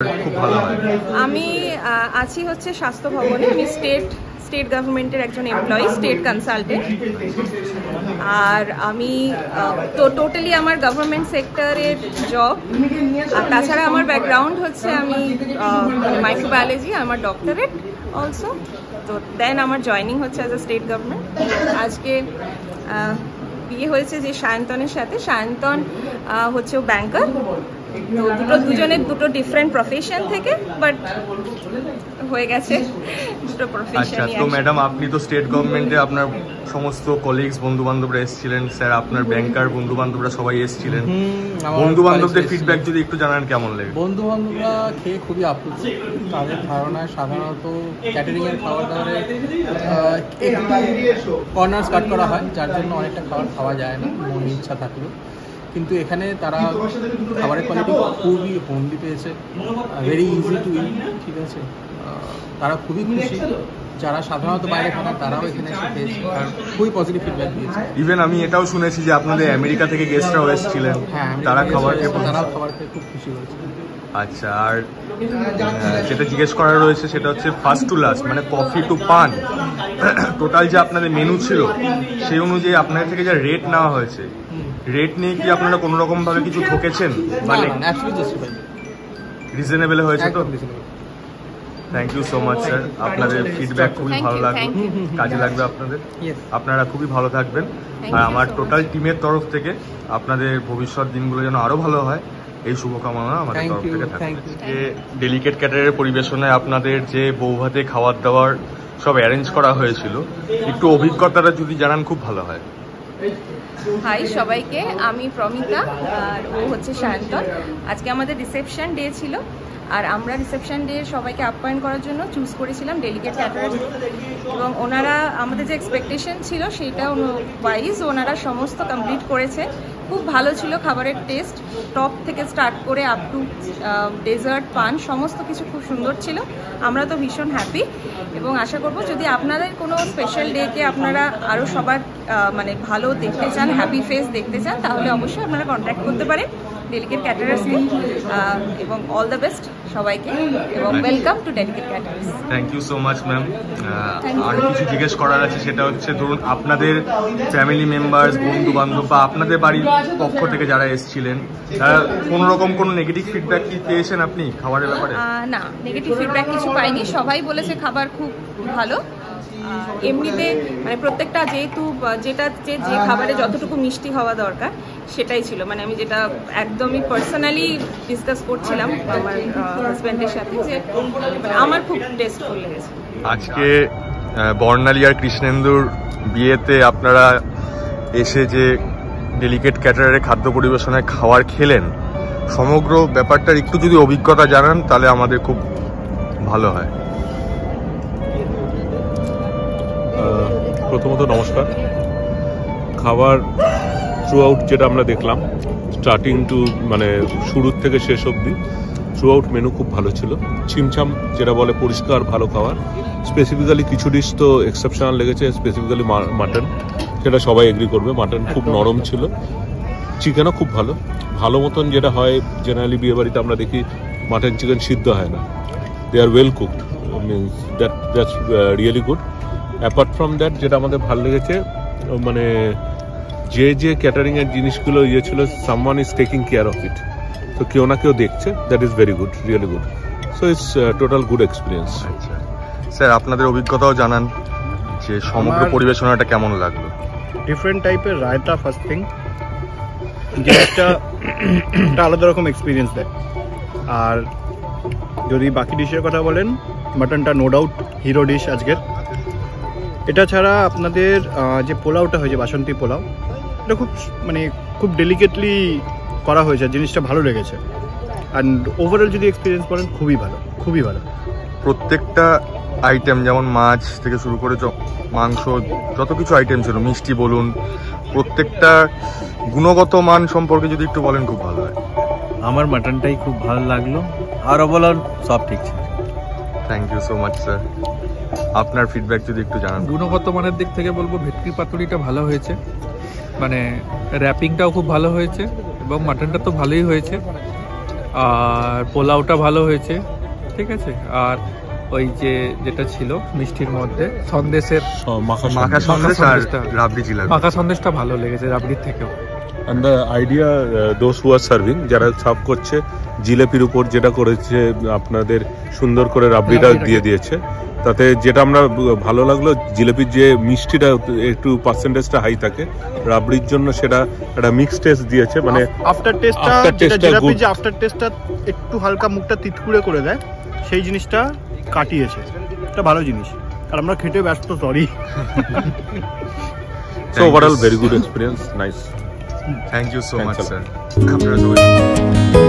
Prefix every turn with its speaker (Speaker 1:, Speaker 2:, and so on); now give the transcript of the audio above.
Speaker 1: খুব ভালো হয়।
Speaker 2: আমি আছি হচ্ছে স্বাস্থ্য ভবনে। আমি স্টেট গভর্নমেন্টের একজন এমপ্লয়ি, স্টেট কনসালটেন্ট। আর আমি টোটালি আমার গভর্নমেন্ট সেক্টরের জব। আর তাছাড়া আমার ব্যাকগ্রাউন্ড হচ্ছে আমি মাইক্রোবায়োলজি, আমার ডক্টরেট অলসো। তো দেন আমার জয়নিং হচ্ছে অ্যাজ এ স্টেট গভর্নমেন্ট। আজকে বিয়ে হয়েছে যে সায়ন্তনের সাথে। সায়ন্তন হচ্ছে ও ব্যাংকার। তো দুজনের দুটো ডিফারেন্ট প্রফেশন থেকে, বাট হয়ে গেছে দুটো প্রফেশন।
Speaker 1: আচ্ছা, তো ম্যাডাম আপনি তো স্টেট গভর্নমেন্টে আপনার সমস্ত কলিগস বন্ধু বান্ধবরা এসেছিলেন, স্যার আপনার ব্যাংকার বন্ধু বান্ধবরা সবাই এসেছিলেন। বন্ধু বান্ধবদের ফিডব্যাক যদি একটু জানান কেমন লাগে?
Speaker 3: বন্ধু বান্ধবরা খেয়ে খুবই আপ্লুত। তাদের ধারণায় সাধারণত ক্যাটারিং এর খাবার দাবারে কর্নার্স কাট করা হয়, যার জন্য অনেকটা খাবার খাওয়া যায় না মনে ইচ্ছা থাকলেও। কিন্তু এখানে তারা খাবারের কোয়ালিটি খুবই হোমলি পেয়েছে, ভেরি ইজি টু ইট। ঠিক আছে, তারা খুবই খুশি। যারা সাধারণত বাইরে খানা তারাও এখানে এসে খেয়েছে আর খুবই পজিটিভ ফিডব্যাক দিয়েছে।
Speaker 1: ইভেন আমি এটাও শুনেছি যে আপনাদের আমেরিকা থেকে গেস্টরাও এসেছিলেন।
Speaker 3: হ্যাঁ,
Speaker 1: তারাও খাবার
Speaker 3: খেয়ে খুব খুশি হয়েছে।
Speaker 1: আচ্ছা, আর যেটা জিজ্ঞেস করা রয়েছে সেটা হচ্ছে ফার্স্ট টু লাস্ট, মানে কফি টু পান, টোটাল যে আপনাদের মেনু ছিল সেই অনুযায়ী আপনাদের থেকে যা রেট নেওয়া হয়েছে, রেট নিয়ে কি আপনারা কোনো রকম ভাবে কিছু ঠকেছেন? মানে রিজনেবল হয়েছে তো? Thank you so much sir, আপনাদের ফিডব্যাক খুবই ভালো লাগবে, কাজে লাগবে আপনাদের। আপনারা খুবই ভালো থাকবেন। আর আমার টোটাল টিমের তরফ থেকে আপনাদের ভবিষ্যৎ দিনগুলো যেন আরো ভালো হয় এই শুভকামনা আমাদের তরফ থেকে থাকবে। ডেলিকেট ক্যাটারের পরিবেশনায় আপনাদের যে বৌভাতে খাবার দাবার সব অ্যারেঞ্জ করা হয়েছিল, একটু অভিজ্ঞতাটা যদি জানান খুব ভালো হয়।
Speaker 2: হাই সবাইকে, আমি প্রমিতা আর ও হচ্ছে সায়ন্তন। আজকে আমাদের রিসেপশন ডে ছিল, আর আমরা রিসেপশন ডে সবাইকে আপ্যায়ন করার জন্য চুজ করেছিলাম ডেলিকেট ক্যাটারার্স। এবং ওনারা আমাদের যে এক্সপেকটেশন ছিল সেইটা ওয়াইজ ওনারা সমস্ত কমপ্লিট করেছে। খুব ভালো ছিল খাবারের টেস্ট, টপ থেকে স্টার্ট করে আপ টু ডেজার্ট, পান, সমস্ত কিছু খুব সুন্দর ছিল। আমরা তো ভীষণ হ্যাপি এবং আশা করব যদি আপনাদের কোনো স্পেশাল ডেকে আপনারা আরও সবার মানে ভালো দেখতে চান, হ্যাপি ফেস দেখতে চান, তাহলে অবশ্যই আপনারা কন্ট্যাক্ট করতে পারেন ডেলিকেট ক্যাটারার্সকে। এবং অল দ্য বেস্ট সবাইকে এবং welcome to delicate caterers.
Speaker 1: Thank you so much ma'am. আর কিছু জিজ্ঞেস করার আছে, সেটা হচ্ছে ধরুন আপনাদের ফ্যামিলি মেম্বার্স, বন্ধু বান্ধব বা আপনাদের বাড়ির পক্ষ থেকে যারা এসেছিলেন, তারা কোনো রকম কোনো নেগেটিভ ফিডব্যাক কি পেয়েছেন আপনি খাবারের ব্যাপারে?
Speaker 2: না, নেগেটিভ ফিডব্যাক কিছু পাইনি। সবাই বলেছে খাবার খুব ভালো। এমনিতে মানে প্রত্যেকটা যেহেতু যে খাবারে যতটুকু মিষ্টি হওয়া দরকার সেটাই ছিল। মানে আমি যেটা একদমই পার্সোনালি ডিসকাস করছিলাম আমার হাজব্যান্ডের সাথে, যে আমার খুব টেস্টফুল লেগেছে।
Speaker 1: আজকে বর্ণালী আর কৃষ্ণেন্দুর বিয়েতে আপনারা এসে যে ডেলিকেট ক্যাটারারের খাদ্য পরিবেশনায় খাবার খেলেন, সমগ্র ব্যাপারটার একটু যদি অভিজ্ঞতা জানান তাহলে আমাদের খুব ভালো হয়।
Speaker 4: প্রথমত নমস্কার। খাবার থ্রু আউট যেটা আমরা দেখলাম, স্টার্টিং টু মানে শুরুর থেকে শেষ অবধি থ্রু আউট মেনু খুব ভালো ছিল। ছিমছাম যেটা বলে পরিষ্কার ভালো খাবার। স্পেসিফিক্যালি কিছু ডিশ তো এক্সেপশনাল লেগেছে, স্পেসিফিক্যালি মাটন, সেটা সবাই এগ্রি করবে। মাটন খুব নরম ছিল, চিকেনও খুব ভালো। ভালো মতন যেটা হয় জেনারেলি বিয়ে বাড়িতে আমরা দেখি মাটন চিকেন সিদ্ধ হয় না, they are well cooked, means that's really good. Apart from that যেটা আমাদের ভালো লেগেছে, মানে যে ক্যাটারিংয়ের জিনিসগুলো ইয়ে ছিল, someone is taking care of it. তো কেউ না কেউ দেখছে, that is very good, really good. So it's total good experience.
Speaker 1: আচ্ছা স্যার, আপনাদের অভিজ্ঞতাও জানান যে সমগ্র পরিবেশনাটা কেমন লাগলো?
Speaker 5: ডিফারেন্ট টাইপের রায়তা ফার্স্ট থিং, যে একটা আলাদা রকম এক্সপিরিয়েন্স দেয়। আর যদি বাকি ডিশের কথা বলেন, মাটনটা নো ডাউট হিরো ডিশ আজকের। এটা ছাড়া আপনাদের যে পোলাওটা হয়েছে, বাসন্তী পোলাও, এটা খুব ডেলিকেটলি করা হয়েছে, জিনিসটা ভালো লেগেছে। অ্যান্ড ওভারঅল যদি এক্সপিরিয়েন্স বলেন, খুবই ভালো, খুবই ভালো।
Speaker 1: প্রত্যেকটা আইটেম, যেমন মাছ থেকে শুরু করে মাংস, যত কিছু আইটেম ছিল, মিষ্টি বলুন, প্রত্যেকটা গুণগত মান সম্পর্কে যদি একটু বলেন খুব ভালো হয়।
Speaker 6: আমার মাটনটাই খুব ভালো লাগলো, আর ওভারঅল সব ঠিক ছিল।
Speaker 1: Thank you so much sir. আপনার ফিডব্যাক যদি একটু জানান।
Speaker 3: গুণগত মানের দিক থেকে বলবো ভেটকি পাতুরিটা ভালো হয়েছে, মানে র্যাপিংটাও খুব ভালো হয়েছে এবং মাটনটা তো ভালোই হয়েছে। আর পোলাওটা ভালো হয়েছে, ঠিক আছে। আর ওই যেটা ছিল মিষ্টির মধ্যে সন্দেশের
Speaker 1: মাখা সন্দেশ আর
Speaker 3: সন্দেশটা।
Speaker 1: রাবড়ি জিলাপি।
Speaker 3: মাখা সন্দেশটা ভালো লেগেছে রাবড়ির থেকেও।
Speaker 4: And the idea those who are serving, যারা সার্ভ করছে, জিলেপির উপর যেটা করেছে আপনাদের সুন্দর করে রাবড়িটা দিয়ে দিয়েছে, তাতে যেটা আমরা ভালো লাগলো, জিলেপির যে মিষ্টিটা একটু পার্সেন্টেজটা হাই থাকে, রাবড়ির জন্য সেটা একটা মিক্স টেস্ট দিয়েছে, মানে
Speaker 5: আফটার টেস্টটা,
Speaker 4: after
Speaker 5: যেটা
Speaker 4: taste টা
Speaker 5: জিলাপির
Speaker 4: good।
Speaker 5: যে আফটার টেস্টটা একটু হালকা মুখটা তিতকুড়ে করে দেয়, সেই জিনিসটা কাটিয়েছে। এটা ভালো জিনিস। আর আমরা খেতে ব্যস্ত, sorry.
Speaker 4: So overall very good experience, nice.
Speaker 1: Thank you so
Speaker 4: Thanks
Speaker 1: much
Speaker 4: a lot.
Speaker 1: Sir. আপনারা সবাই